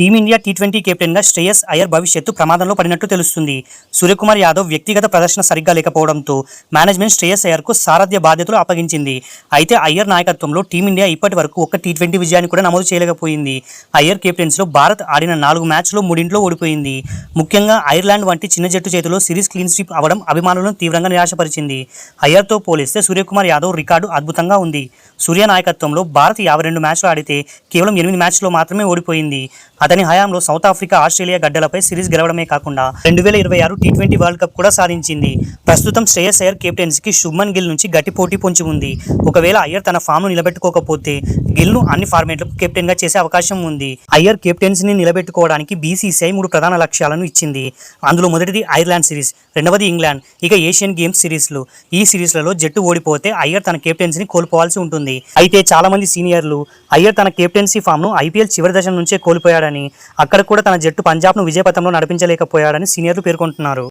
Team India T20 కెప్టెన్గా శ్రేయస్ అయ్యర్ భవిష్యత్తు ప్రమాదంలో పడినట్టు తెలుస్తుంది. సూర్యకుమార్ యాదవ్ వ్యక్తిగత ప్రదర్శన సరిగ్గా లేకపోవడంతో మేనేజ్మెంట్ శ్రేయస్ అయ్యర్కు సారథ్య బాధ్యతలు అప్పగించింది. అయితే అయ్యర్ నాయకత్వంలో టీమిండియా ఇప్పటి వరకు ఒక్క టీ20 విజయాన్ని కూడా నమోదు చేయలేకపోయింది. అయ్యర్ కెప్టెన్సీలో భారత్ ఆడిన 4 మ్యాచ్ల్లో 3 ఓడిపోయింది. ముఖ్యంగా ఐర్లాండ్ వంటి చిన్న జట్టు చేతిలో సిరీస్ క్లీన్ స్వీప్ అవడం అభిమానులను తీవ్రంగా నిరాశపరిచింది. అయ్యర్తో పోలిస్తే సూర్యకుమార్ యాదవ్ రికార్డు అద్భుతంగా ఉంది. సూర్య నాయకత్వంలో భారత్ 52 మ్యాచ్లు ఆడితే కేవలం 8 మ్యాచ్ల్లో మాత్రమే ఓడిపోయింది. అతని హయాంలో సౌత్ ఆఫ్రికా, ఆస్ట్రేలియా గడ్డలపై సిరీస్ గెలవడమే కాకుండా 2026 టీ20 వరల్డ్ కప్ కూడా సాధించింది. ప్రస్తుతం శ్రేయస్ అయ్యర్ కెప్టెన్సీకి శుభ్మన్ గిల్ నుంచి గట్టి పోటీ పొంచి ఉంది. ఒకవేళ అయ్యర్ తన ఫామ్ను నిలబెట్టుకోకపోతే గిల్ను అన్ని ఫార్మాట్లకు కెప్టెన్గా చేసే అవకాశం ఉంది. అయ్యర్ కెప్టెన్సీని నిలబెట్టుకోవడానికి బీసీసీఐ 3 ప్రధాన లక్ష్యాలను ఇచ్చింది. అందులో మొదటిది ఐర్లాండ్ సిరీస్, రెండవది ఇంగ్లాండ్, ఇక ఏషియన్ గేమ్స్ సిరీస్లు. ఈ సిరీస్లలో జట్టు ఓడిపోతే అయ్యర్ తన కెప్టెన్సీని కోల్పోవాల్సి ఉంటుంది. అయితే చాలా మంది సీనియర్లు అయ్యర్ తన కెప్టెన్సీ ఫామ్ను ఐపీఎల్ చివరి దశ నుంచే కోల్పోయాడని, అక్కడ కూడా తన జట్టు పంజాబ్ను విజయపథంలో నడిపించలేకపోయాడని సీనియర్లు పేర్కొంటున్నారు.